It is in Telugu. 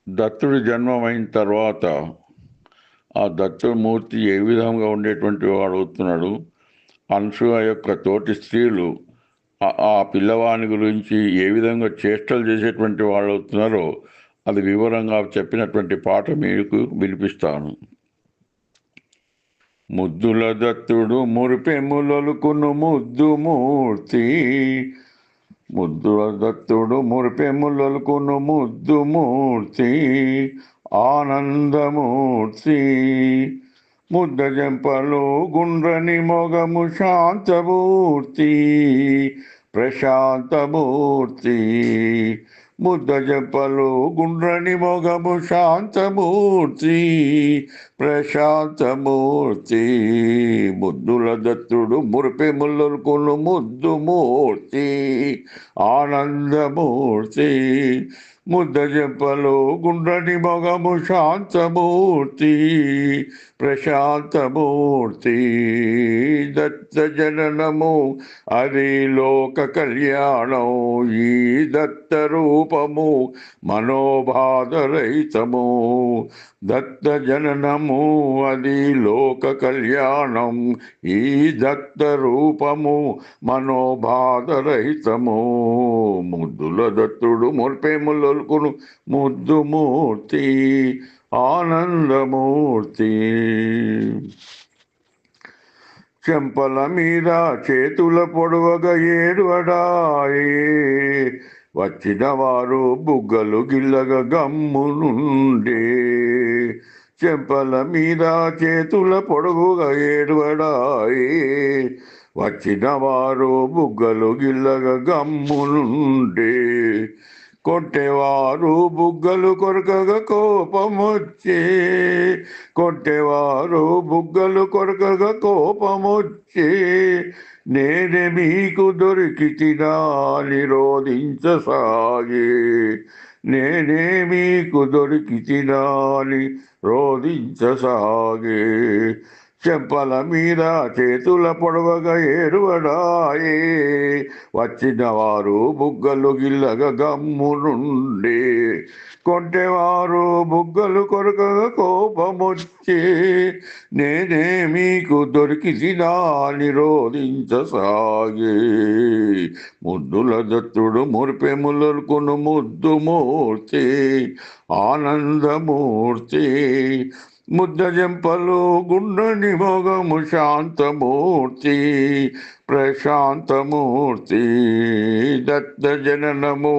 దత్తుడి జన్మమైన తర్వాత ఆ దత్తుమూర్తి ఏ విధంగా ఉండేటువంటి వాడు అవుతున్నాడు, అనసూయ యొక్క తోటి స్త్రీలు ఆ పిల్లవాని గురించి ఏ విధంగా చేష్టలు చేసేటువంటి వాళ్ళు అవుతున్నారో అది వివరంగా చెప్పినటువంటి పాట మీకు వినిపిస్తాను. ముద్దుల దత్తుడు మురిపెములొలుకును ముద్దు మూర్తి, ముద్దుల దత్తుడు మురిపెములొలుకును ముద్దు మూర్తి, ఆనందమూర్తి, ముద్ద జంపలు గుండ్రని మొగము శాంతమూర్తి, ప్రశాంతమూర్తి, ముద్ద జంపలు గుండ్రని మొగము శాంతమూర్తి, ప్రశాంతమూర్తి, ముద్దుల దత్తుడు మురిపెములొలుకును ముద్దు మూర్తి, ఆనందమూర్తి, ముద్ద జంపలు గుండ్రని మొగము శాంతమూర్తి, ప్రశాంతమూర్తి, దత్త జననము అది లోక కళ్యాణం, ఈ దత్త రూపము మనోబాధరహితము, దత్త జననము అది లోక కళ్యాణం, ఈ దత్త రూపము మనోబాధరహితము, ముద్దుల దత్తుడు మురిపెములొలుకును ముద్దు మూర్తి, ఆనందమూర్తి, చెంపల మీద చేతుల పొడవగా ఏడువడాయే, వచ్చిన వారు బుగ్గలు గిల్లగా గమ్మునుండే, చెంపల మీద చేతుల పొడవుగా ఏడువడాయే, వచ్చిన వారు బుగ్గలు గిల్లగా గమ్మునుండే, కొట్టేవారు బుగ్గలు కొరకగా కోపమొచ్చే, కొట్టేవారు బుగ్గలు కొరకగా కోపమొచ్చే, నేనే మీకు దొరికితినా నిరోధించసాగే, నేనే మీకు దొరికితినా రోధించసాగే, చెంపల మీద చేతుల పొడవగా ఏడువడాయే, వచ్చిన వారు బుగ్గలు గిల్లగా గమ్మునుండే, కొట్టేవారు బుగ్గలు కొరకగా కోపమొచ్చే, నేనే మీకు దొరికితినా నిరోధించసాగే, ముద్దుల దత్తుడు మురిపెములొలుకును ముద్దు మూర్తి, ఆనందమూర్తి, ముద్ద జంపలు గుండ్రని మొగము శాంతమూర్తి, ప్రశాంతమూర్తి, దత్త జననము